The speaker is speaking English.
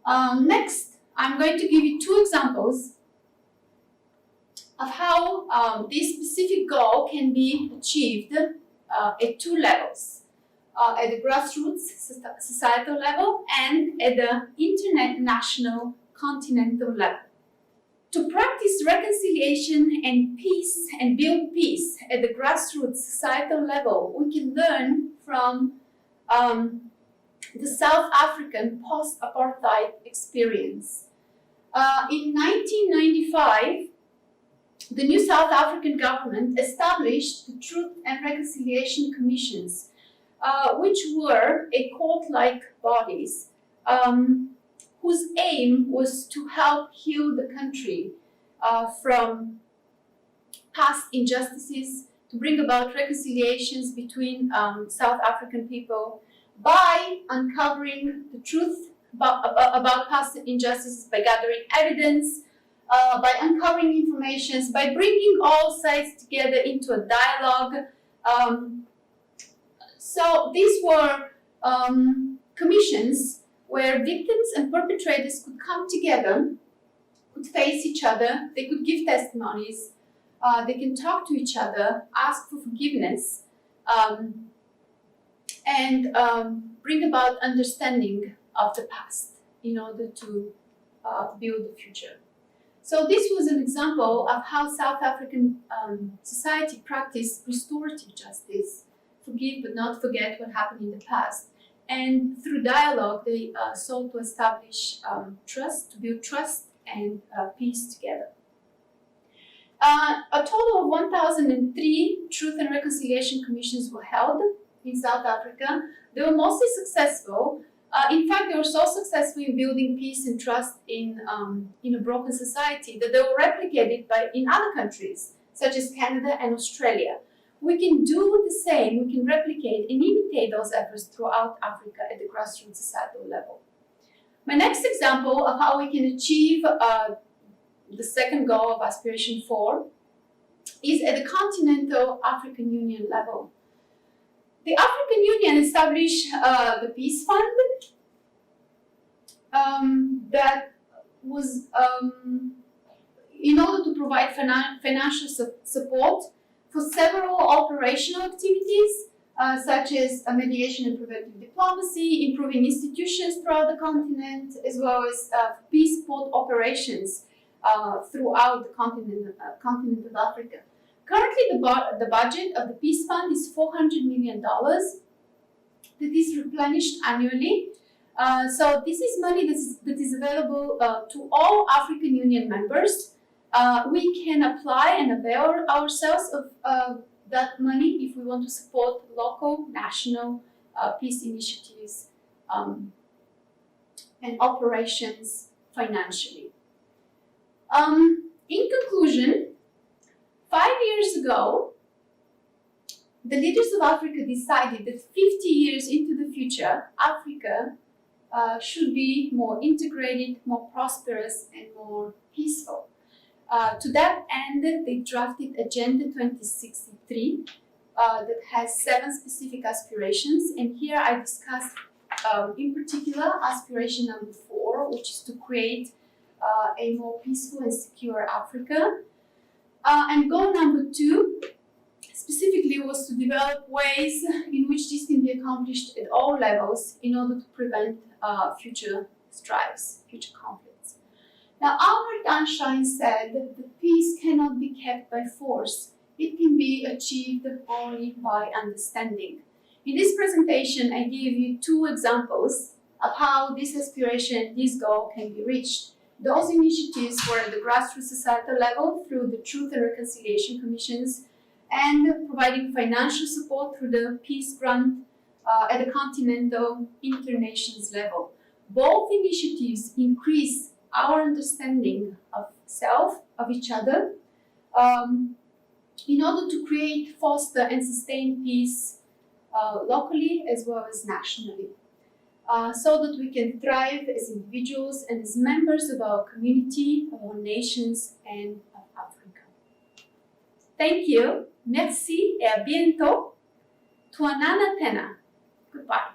Next, I'm going to give you two examples of how this specific goal can be achieved at two levels, at the grassroots societal level and at the international continental level. To practice reconciliation and peace and build peace at the grassroots societal level, we can learn from the South African post-apartheid experience. In 1995, the new South African government established the Truth and Reconciliation Commissions, which were a court-like bodies whose aim was to help heal the country from past injustices, to bring about reconciliations between South African people by uncovering the truth about past injustices, by gathering evidence, by uncovering information, by bringing all sides together into a dialogue. So these were commissions where victims and perpetrators could come together, could face each other, they could give testimonies, they can talk to each other, ask for forgiveness, and bring about understanding of the past in order to build the future. So this was an example of how South African society practiced restorative justice, forgive but not forget what happened in the past. And through dialogue, they sought to establish trust, to build trust and peace together. A total of 1,003 Truth and Reconciliation Commissions were held in South Africa. They were mostly successful. In fact, they were so successful in building peace and trust in a broken society that they were replicated in other countries, such as Canada and Australia. We can do the same, we can replicate and imitate those efforts throughout Africa at the grassroots societal level. My next example of how we can achieve the second goal of Aspiration 4 is at the continental African Union level. The African Union established the Peace Fund that was in order to provide financial support for several operational activities, such as mediation and preventive diplomacy, improving institutions throughout the continent, as well as peace support operations throughout the continent of Africa. Currently, the budget of the Peace Fund is $400 million that is replenished annually. So this is money that is available to all African Union members. We can apply and avail ourselves of that money if we want to support local, national peace initiatives and operations financially. In conclusion, 5 years ago, the leaders of Africa decided that 50 years into the future, Africa should be more integrated, more prosperous, and more peaceful. To that end, they drafted Agenda 2063 that has 7 specific aspirations, and here I discussed in particular aspiration number 4, which is to create a more peaceful and secure Africa. And goal number 2 specifically was to develop ways in which this can be accomplished at all levels in order to prevent future strifes, future conflicts. Now, Albert Einstein said that peace cannot be kept by force. It can be achieved only by understanding. In this presentation, I gave you 2 examples of how this aspiration, this goal can be reached. Those initiatives were at the grassroots societal level through the Truth and Reconciliation Commissions and providing financial support through the Peace Grant at the continental internations level. Both initiatives increase our understanding of self, of each other, in order to create, foster and sustain peace locally as well as nationally. So that we can thrive as individuals and as members of our community, of our nations, and of Africa. Thank you. Merci et à bientôt. Tuanana tena. Goodbye.